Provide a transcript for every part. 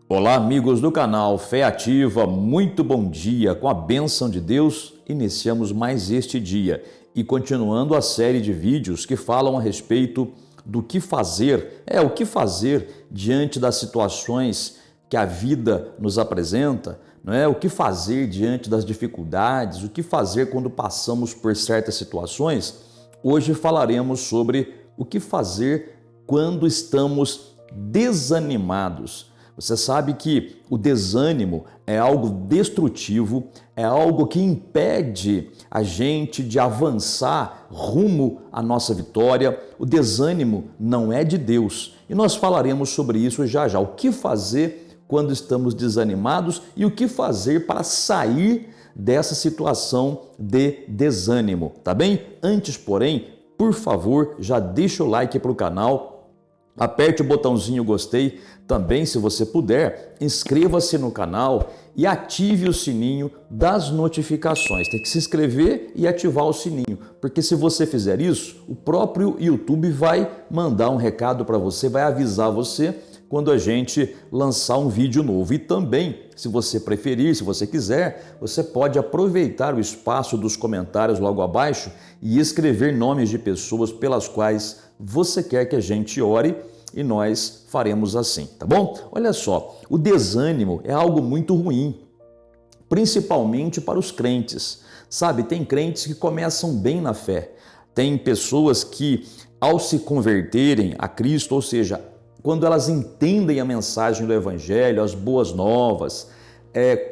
Olá, amigos do canal Fé Ativa, muito bom dia. Com a bênção de Deus, iniciamos mais este dia e continuando a série de vídeos que falam a respeito do que fazer, o que fazer diante das situações que a vida nos apresenta, não é? O que fazer diante das dificuldades, o que fazer quando passamos por certas situações. Hoje falaremos sobre o que fazer quando estamos desanimados. Você sabe que o desânimo é algo destrutivo, é algo que impede a gente de avançar rumo à nossa vitória. O desânimo não é de Deus e nós falaremos sobre isso já já. O que fazer quando estamos desanimados e o que fazer para sair dessa situação de desânimo, tá bem? Antes, porém, por favor, já deixa o like para o canal. Aperte o botãozinho gostei, também se você puder, inscreva-se no canal e ative o sininho das notificações. Tem que se inscrever e ativar o sininho, porque se você fizer isso, o próprio YouTube vai mandar um recado para você, vai avisar você quando a gente lançar um vídeo novo. E também, se você preferir, se você quiser, você pode aproveitar o espaço dos comentários logo abaixo e escrever nomes de pessoas pelas quais você quer que a gente ore e nós faremos assim, tá bom? Olha só, o desânimo é algo muito ruim, principalmente para os crentes. Sabe, tem crentes que começam bem na fé, tem pessoas que ao se converterem a Cristo, ou seja, quando elas entendem a mensagem do Evangelho, as boas novas,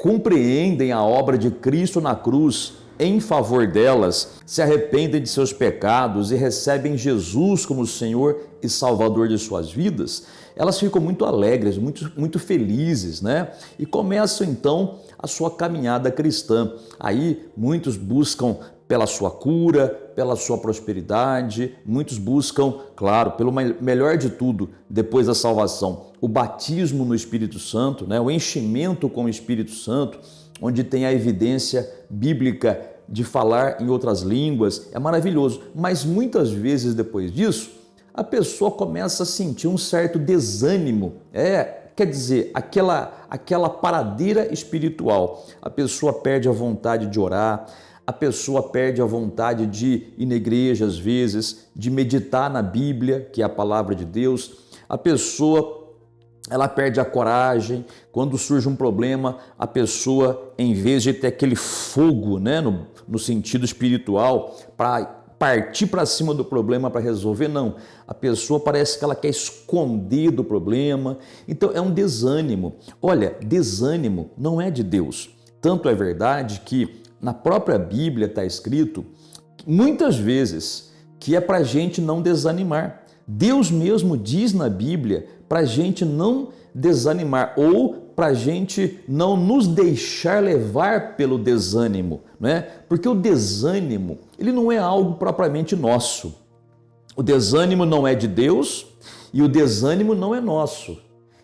compreendem a obra de Cristo na cruz em favor delas, se arrependem de seus pecados e recebem Jesus como Senhor e Salvador de suas vidas, elas ficam muito alegres, muito felizes, né? E começam então a sua caminhada cristã. Aí muitos buscam pela sua cura, pela sua prosperidade, muitos buscam, claro, pelo melhor de tudo, depois da salvação, o batismo no Espírito Santo, né? O enchimento com o Espírito Santo, onde tem a evidência bíblica de falar em outras línguas, é maravilhoso. Mas muitas vezes depois disso, a pessoa começa a sentir um certo desânimo, quer dizer, aquela paradeira espiritual. A pessoa perde a vontade de orar, a pessoa perde a vontade de ir na igreja às vezes, de meditar na Bíblia, que é a palavra de Deus. A pessoa ela perde a coragem. Quando surge um problema, a pessoa, em vez de ter aquele fogo, né, no sentido espiritual, para partir para cima do problema para resolver, não. A pessoa parece que ela quer esconder do problema. Então é um desânimo. Olha, desânimo não é de Deus. Tanto é verdade que na própria Bíblia está escrito, muitas vezes, que é para a gente não desanimar. Deus mesmo diz na Bíblia para a gente não desanimar ou para a gente não nos deixar levar pelo desânimo, né? Porque o desânimo, ele não é algo propriamente nosso. O desânimo não é de Deus e o desânimo não é nosso.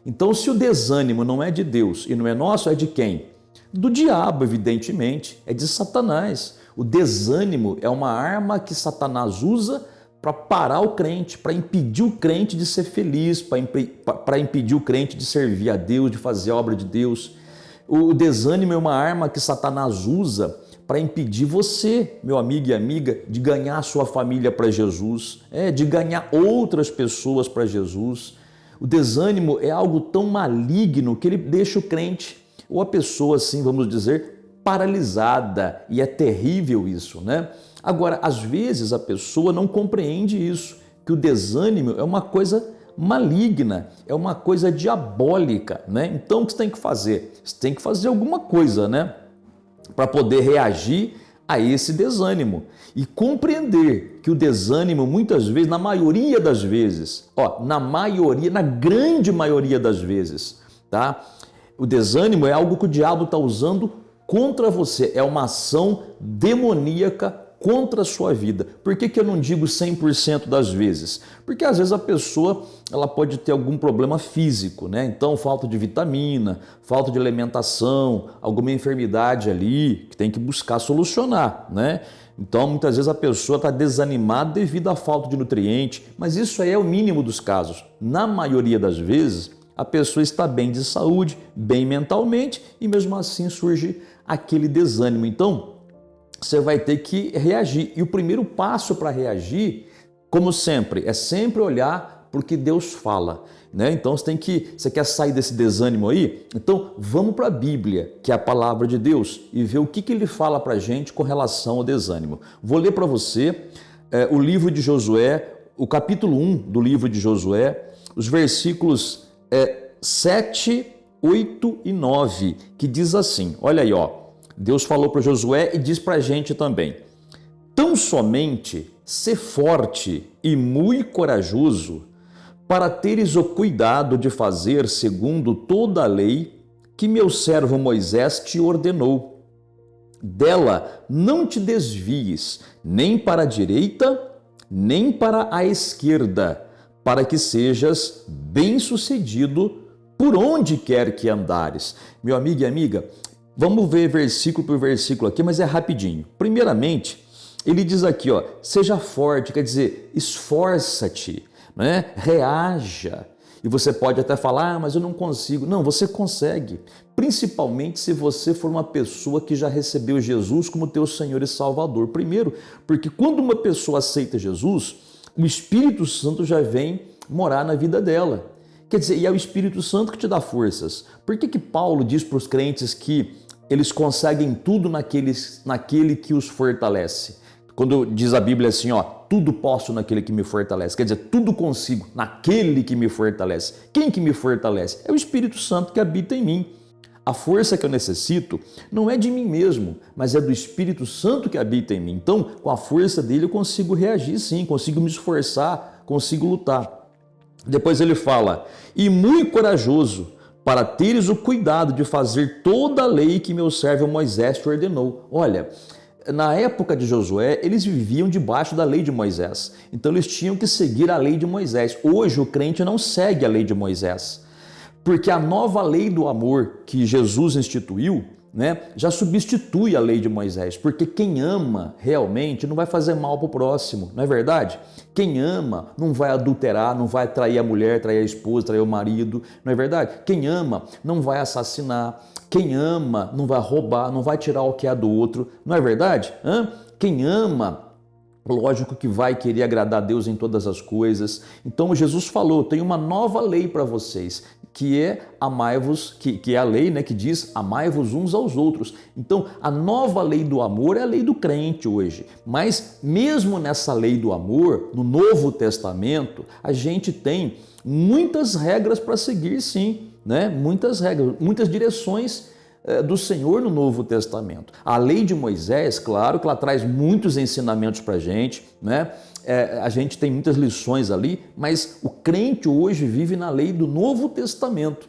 Então, se o desânimo não é de Deus e não é nosso, é de quem? Do diabo, evidentemente, é de Satanás. O desânimo é uma arma que Satanás usa para parar o crente, para impedir o crente de ser feliz, para impedir o crente de servir a Deus, de fazer a obra de Deus. O desânimo é uma arma que Satanás usa para impedir você, meu amigo e amiga, de ganhar a sua família para Jesus, de ganhar outras pessoas para Jesus. O desânimo é algo tão maligno que ele deixa o crente, ou a pessoa, assim, vamos dizer, paralisada, e é terrível isso, né? Agora, às vezes a pessoa não compreende isso, que o desânimo é uma coisa maligna, é uma coisa diabólica, né? Então, o que você tem que fazer? Você tem que fazer alguma coisa, né? Para poder reagir a esse desânimo e compreender que o desânimo, muitas vezes, na maioria das vezes, na grande maioria das vezes, tá? O desânimo é algo que o diabo está usando contra você, é uma ação demoníaca contra a sua vida. Por que eu não digo 100% das vezes? Porque às vezes a pessoa ela pode ter algum problema físico, né? Então, falta de vitamina, falta de alimentação, alguma enfermidade ali que tem que buscar solucionar, né? Então, muitas vezes a pessoa está desanimada devido à falta de nutriente, mas isso aí é o mínimo dos casos. Na maioria das vezes, a pessoa está bem de saúde, bem mentalmente, e mesmo assim surge aquele desânimo. Então, você vai ter que reagir. E o primeiro passo para reagir, como sempre, é sempre olhar para o que Deus fala, né? Então você quer sair desse desânimo aí? Então vamos para a Bíblia, que é a palavra de Deus, e ver o que ele fala para a gente com relação ao desânimo. Vou ler para você o livro de Josué, o capítulo 1 do livro de Josué, os versículos 7, 8 e 9, que diz assim, olha aí, ó, Deus falou para Josué e diz para a gente também: tão somente sê forte e muito corajoso, para teres o cuidado de fazer segundo toda a lei que meu servo Moisés te ordenou. Dela não te desvies, nem para a direita, nem para a esquerda, para que sejas bem-sucedido por onde quer que andares. Meu amigo e amiga, vamos ver versículo por versículo aqui, mas é rapidinho. Primeiramente, ele diz aqui, ó, seja forte, quer dizer, esforça-te, né? Reaja. E você pode até falar, mas eu não consigo. Não, você consegue, principalmente se você for uma pessoa que já recebeu Jesus como teu Senhor e Salvador. Primeiro, porque quando uma pessoa aceita Jesus, o Espírito Santo já vem morar na vida dela. Quer dizer, e é o Espírito Santo que te dá forças. Por que Paulo diz para os crentes que eles conseguem tudo naquele que os fortalece? Quando diz a Bíblia assim, ó, tudo posso naquele que me fortalece. Quer dizer, tudo consigo naquele que me fortalece. Quem que me fortalece? É o Espírito Santo que habita em mim. A força que eu necessito não é de mim mesmo, mas é do Espírito Santo que habita em mim. Então, com a força dele eu consigo reagir sim, consigo me esforçar, consigo lutar. Depois ele fala, e muito corajoso, para teres o cuidado de fazer toda a lei que meu servo Moisés te ordenou. Olha, na época de Josué, eles viviam debaixo da lei de Moisés. Então eles tinham que seguir a lei de Moisés. Hoje o crente não segue a lei de Moisés, porque a nova lei do amor que Jesus instituiu, né, já substitui a lei de Moisés, porque quem ama realmente não vai fazer mal para o próximo, não é verdade? Quem ama não vai adulterar, não vai trair a mulher, trair a esposa, trair o marido, não é verdade? Quem ama não vai assassinar, quem ama não vai roubar, não vai tirar o que é do outro, não é verdade? Quem ama, lógico que vai querer agradar a Deus em todas as coisas. Então Jesus falou, tem uma nova lei para vocês, que é amai-vos, que é a lei, né, que diz amai-vos uns aos outros. Então a nova lei do amor é a lei do crente hoje. Mas mesmo nessa lei do amor, no Novo Testamento, a gente tem muitas regras para seguir sim, né? Muitas regras, muitas direções do Senhor no Novo Testamento. A lei de Moisés, claro que ela traz muitos ensinamentos para a gente, né? A gente tem muitas lições ali, mas o crente hoje vive na lei do Novo Testamento.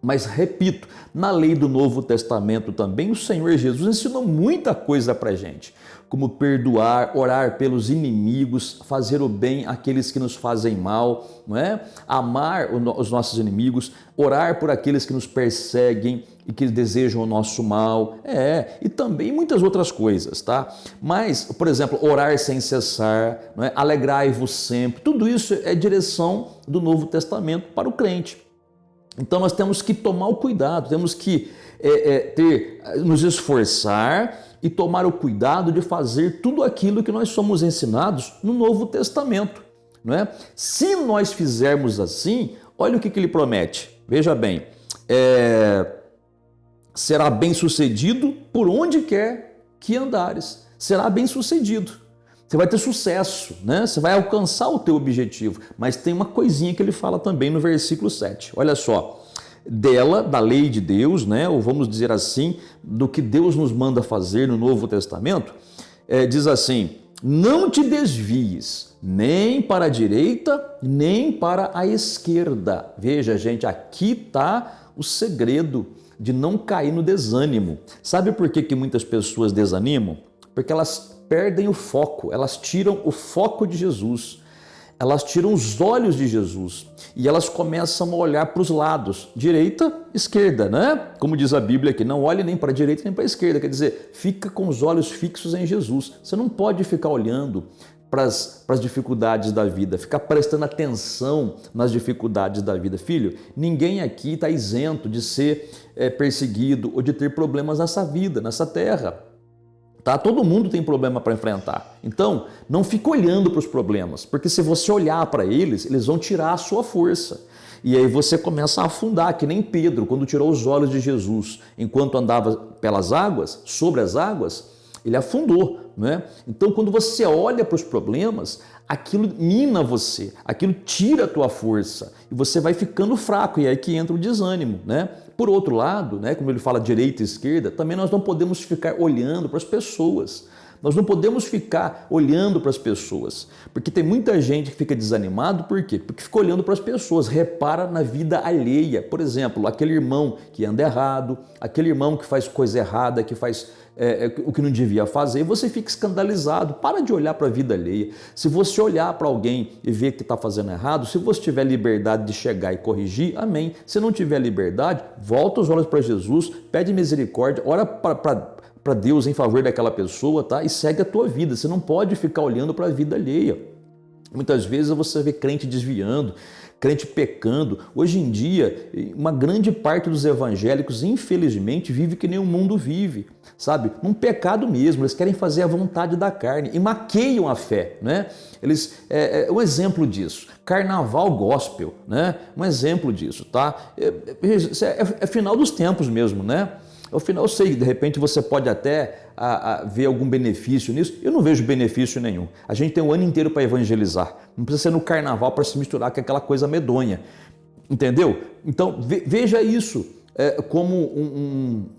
Mas, repito, na lei do Novo Testamento também o Senhor Jesus ensinou muita coisa para a gente, como perdoar, orar pelos inimigos, fazer o bem àqueles que nos fazem mal, não é? Amar os nossos inimigos, orar por aqueles que nos perseguem e que desejam o nosso mal, e também muitas outras coisas, tá? Mas, por exemplo, orar sem cessar, não é? Alegrai-vos sempre, tudo isso é direção do Novo Testamento para o crente. Então nós temos que tomar o cuidado, temos que nos esforçar e tomar o cuidado de fazer tudo aquilo que nós somos ensinados no Novo Testamento, não é? Se nós fizermos assim, olha o que ele promete, veja bem, será bem sucedido por onde quer que andares, será bem sucedido. Você vai ter sucesso, né? Você vai alcançar o teu objetivo. Mas tem uma coisinha que ele fala também no versículo 7. Olha só, dela, da lei de Deus, né? Ou vamos dizer assim, do que Deus nos manda fazer no Novo Testamento, diz assim, não te desvies nem para a direita, nem para a esquerda. Veja, gente, aqui está o segredo de não cair no desânimo. Sabe por que muitas pessoas desanimam? Porque elas perdem o foco, elas tiram o foco de Jesus, elas tiram os olhos de Jesus e elas começam a olhar para os lados, direita, esquerda, né? Como diz a Bíblia aqui, não olhe nem para a direita nem para a esquerda, quer dizer, fica com os olhos fixos em Jesus. Você não pode ficar olhando para as dificuldades da vida, ficar prestando atenção nas dificuldades da vida. Filho, ninguém aqui está isento de ser perseguido ou de ter problemas nessa vida, nessa terra. Tá? Todo mundo tem problema para enfrentar. Então, não fica olhando para os problemas, porque se você olhar para eles, eles vão tirar a sua força. E aí você começa a afundar, que nem Pedro, quando tirou os olhos de Jesus, enquanto andava pelas águas, sobre as águas, ele afundou, né? Então, quando você olha para os problemas, aquilo mina você, aquilo tira a tua força e você vai ficando fraco, e é aí que entra o desânimo, né? Por outro lado, né, como ele fala direita e esquerda, também nós não podemos ficar olhando para as pessoas. Nós não podemos ficar olhando para as pessoas, porque tem muita gente que fica desanimado, por quê? Porque fica olhando para as pessoas, repara na vida alheia. Por exemplo, aquele irmão que anda errado, aquele irmão que faz coisa errada, que faz o que não devia fazer, e você fica escandalizado. Para de olhar para a vida alheia. Se você olhar para alguém e ver que está fazendo errado, se você tiver liberdade de chegar e corrigir, amém. Se não tiver liberdade, volta os olhos para Jesus, pede misericórdia, ora para Deus em favor daquela pessoa, tá? E segue a tua vida. Você não pode ficar olhando para a vida alheia. Muitas vezes você vê crente desviando, crente pecando. Hoje em dia, uma grande parte dos evangélicos, infelizmente, vive que nem o mundo vive, sabe? Um pecado mesmo, eles querem fazer a vontade da carne e maqueiam a fé, né? Um exemplo disso, carnaval gospel, né? Um exemplo disso, tá? É final dos tempos mesmo, né? Ao final, eu sei, de repente você pode até ver algum benefício nisso. Eu não vejo benefício nenhum. A gente tem um ano inteiro para evangelizar. Não precisa ser no carnaval para se misturar com aquela coisa medonha. Entendeu? Então, veja isso como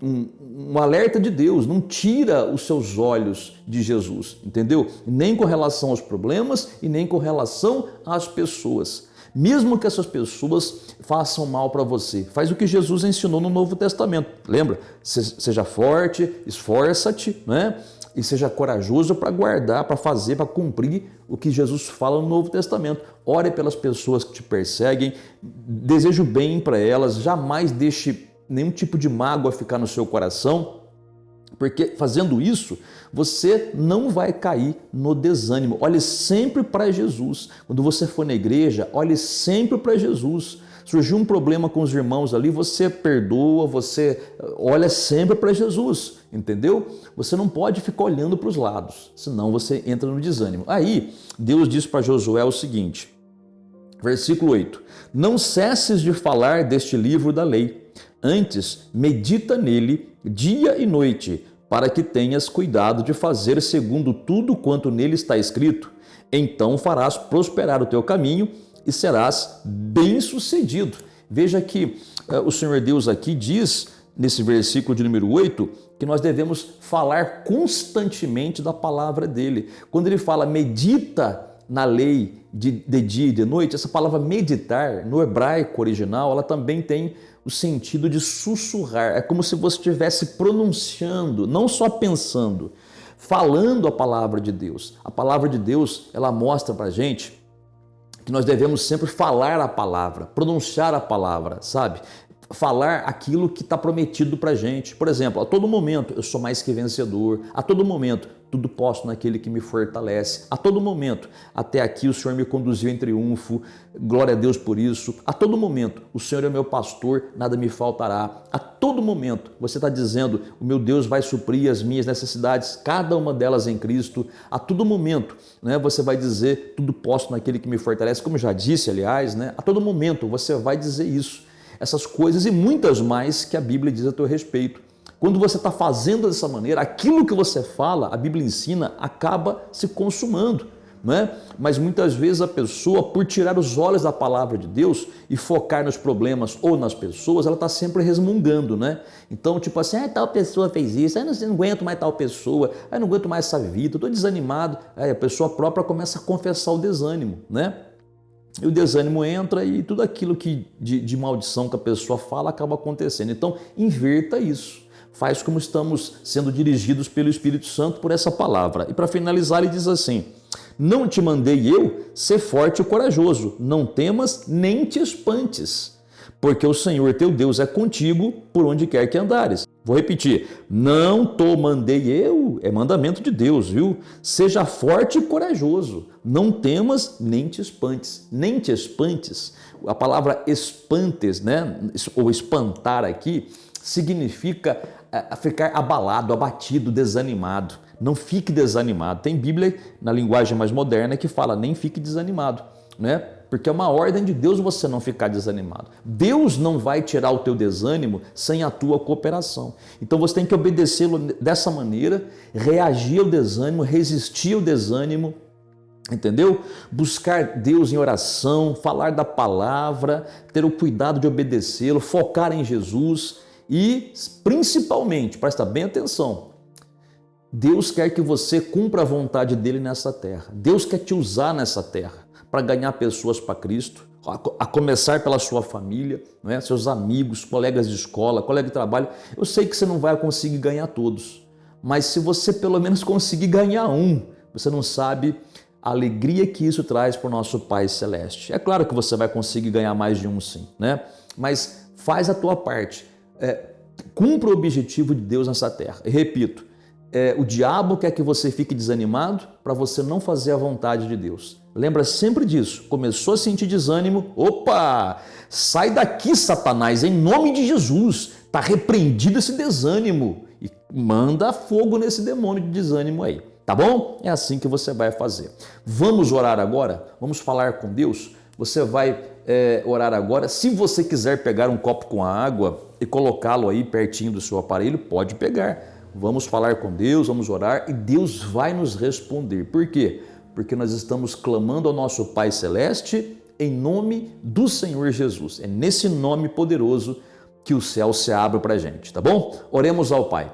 um alerta de Deus. Não tira os seus olhos de Jesus. Entendeu? Nem com relação aos problemas e nem com relação às pessoas. Mesmo que essas pessoas façam mal para você. Faz o que Jesus ensinou no Novo Testamento. Lembra? Seja forte, esforça-te, né? E seja corajoso para guardar, para fazer, para cumprir o que Jesus fala no Novo Testamento. Ore pelas pessoas que te perseguem, deseje o bem para elas, jamais deixe nenhum tipo de mágoa ficar no seu coração, porque fazendo isso, você não vai cair no desânimo. Olhe sempre para Jesus. Quando você for na igreja, olhe sempre para Jesus. Surgiu um problema com os irmãos ali, você perdoa, você olha sempre para Jesus, entendeu? Você não pode ficar olhando para os lados, senão você entra no desânimo. Aí, Deus diz para Josué o seguinte, versículo 8, não cesses de falar deste livro da lei, antes medita nele dia e noite, para que tenhas cuidado de fazer segundo tudo quanto nele está escrito. Então farás prosperar o teu caminho e serás bem-sucedido. Veja que o Senhor Deus aqui diz, nesse versículo de número 8, que nós devemos falar constantemente da palavra dele. Quando ele fala medita na lei de dia e de noite, essa palavra meditar, no hebraico original, ela também tem o sentido de sussurrar. É como se você estivesse pronunciando, não só pensando, falando a palavra de Deus. A palavra de Deus, ela mostra para a gente que nós devemos sempre falar a palavra, pronunciar a palavra, sabe? Falar aquilo que está prometido para a gente. Por exemplo, a todo momento eu sou mais que vencedor, a todo momento tudo posso naquele que me fortalece, a todo momento até aqui o Senhor me conduziu em triunfo, glória a Deus por isso, a todo momento o Senhor é meu pastor, nada me faltará, a todo momento você está dizendo o meu Deus vai suprir as minhas necessidades, cada uma delas em Cristo, a todo momento, né, você vai dizer tudo posso naquele que me fortalece, como já disse aliás, né, a todo momento você vai dizer isso, essas coisas e muitas mais que a Bíblia diz a teu respeito. Quando você está fazendo dessa maneira, aquilo que você fala, a Bíblia ensina, acaba se consumando, né? Mas muitas vezes a pessoa, por tirar os olhos da palavra de Deus e focar nos problemas ou nas pessoas, ela está sempre resmungando, né? Então, tipo assim, tal pessoa fez isso, não aguento mais tal pessoa, não aguento mais essa vida, estou desanimado. Aí a pessoa própria começa a confessar o desânimo, né? E o desânimo entra e tudo aquilo que de maldição que a pessoa fala acaba acontecendo. Então, inverta isso. Faz como estamos sendo dirigidos pelo Espírito Santo por essa palavra. E para finalizar, ele diz assim, não te mandei eu ser forte e corajoso, não temas nem te espantes, porque o Senhor teu Deus é contigo por onde quer que andares. Vou repetir, não te mandei eu, é mandamento de Deus, viu? Seja forte e corajoso, não temas nem te espantes, nem te espantes. A palavra espantes, né, ou espantar aqui, significa ficar abalado, abatido, desanimado. Não fique desanimado. Tem Bíblia na linguagem mais moderna que fala nem fique desanimado, né? Porque é uma ordem de Deus você não ficar desanimado. Deus não vai tirar o teu desânimo sem a tua cooperação. Então você tem que obedecê-lo dessa maneira, reagir ao desânimo, resistir ao desânimo, entendeu? Buscar Deus em oração, falar da palavra, ter o cuidado de obedecê-lo, focar em Jesus e, principalmente, presta bem atenção, Deus quer que você cumpra a vontade dele nessa terra. Deus quer te usar nessa terra para ganhar pessoas para Cristo, a começar pela sua família, não é? Seus amigos, colegas de escola, colega de trabalho. Eu sei que você não vai conseguir ganhar todos, mas se você pelo menos conseguir ganhar um, você não sabe a alegria que isso traz para o nosso Pai Celeste. É claro que você vai conseguir ganhar mais de um sim, né? Mas faz a tua parte, cumpra o objetivo de Deus nessa terra. E repito, o diabo quer que você fique desanimado para você não fazer a vontade de Deus. Lembra sempre disso. Começou a sentir desânimo, opa, sai daqui, Satanás, em nome de Jesus. Está repreendido esse desânimo e manda fogo nesse demônio de desânimo aí, tá bom? É assim que você vai fazer. Vamos orar agora? Vamos falar com Deus? Você vai orar agora. Se você quiser pegar um copo com água e colocá-lo aí pertinho do seu aparelho, pode pegar. Vamos falar com Deus, vamos orar e Deus vai nos responder. Por quê? Porque nós estamos clamando ao nosso Pai Celeste em nome do Senhor Jesus. É nesse nome poderoso que o céu se abre para a gente, tá bom? Oremos ao Pai.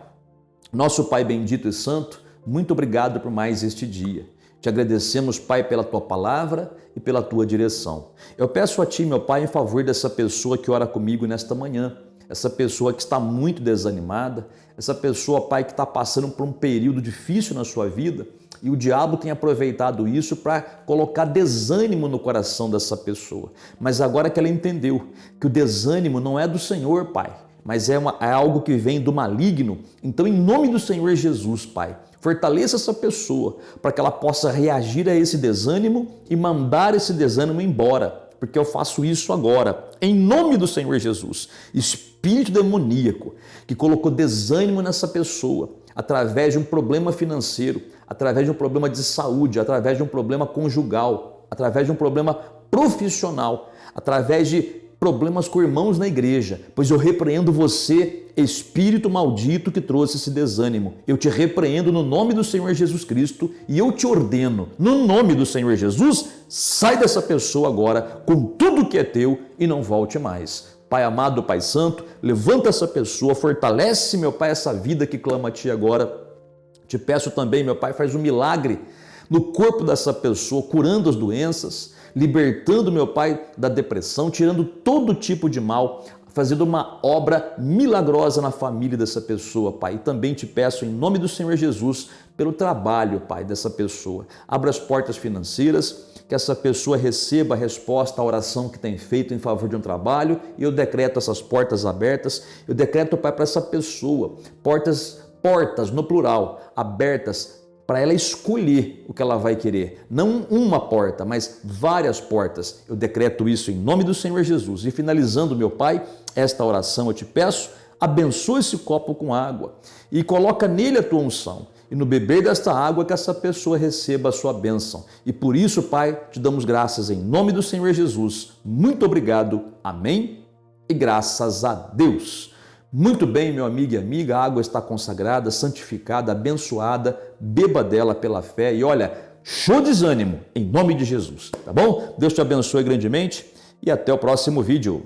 Nosso Pai bendito e santo, muito obrigado por mais este dia. Te agradecemos, Pai, pela Tua palavra e pela Tua direção. Eu peço a Ti, meu Pai, em favor dessa pessoa que ora comigo nesta manhã, essa pessoa que está muito desanimada, essa pessoa, Pai, que está passando por um período difícil na sua vida e o diabo tem aproveitado isso para colocar desânimo no coração dessa pessoa. Mas agora que ela entendeu que o desânimo não é do Senhor, Pai, mas é algo que vem do maligno, então em nome do Senhor Jesus, Pai, fortaleça essa pessoa para que ela possa reagir a esse desânimo e mandar esse desânimo embora, porque eu faço isso agora, em nome do Senhor Jesus. Espírito demoníaco que colocou desânimo nessa pessoa, através de um problema financeiro, através de um problema de saúde, através de um problema conjugal, através de um problema profissional, através de problemas com irmãos na igreja, pois eu repreendo você, espírito maldito que trouxe esse desânimo. Eu te repreendo no nome do Senhor Jesus Cristo e eu te ordeno, no nome do Senhor Jesus, sai dessa pessoa agora com tudo que é teu e não volte mais. Pai amado, Pai santo, levanta essa pessoa, fortalece, meu Pai, essa vida que clama a Ti agora. Te peço também, meu Pai, faz um milagre no corpo dessa pessoa, curando as doenças, libertando, meu Pai, da depressão, tirando todo tipo de mal, fazendo uma obra milagrosa na família dessa pessoa, Pai. E também te peço, em nome do Senhor Jesus, pelo trabalho, Pai, dessa pessoa. Abra as portas financeiras, que essa pessoa receba a resposta à oração que tem feito em favor de um trabalho, e eu decreto essas portas abertas. Eu decreto, Pai, para essa pessoa, portas no plural, abertas, para ela escolher o que ela vai querer. Não uma porta, mas várias portas. Eu decreto isso em nome do Senhor Jesus. E finalizando, meu Pai, esta oração eu te peço, abençoa esse copo com água e coloca nele a Tua unção. E no beber desta água que essa pessoa receba a sua bênção. E por isso, Pai, te damos graças em nome do Senhor Jesus. Muito obrigado. Amém? E graças a Deus. Muito bem, meu amigo e amiga, a água está consagrada, santificada, abençoada, beba dela pela fé e olha, show de desânimo em nome de Jesus, tá bom? Deus te abençoe grandemente e até o próximo vídeo.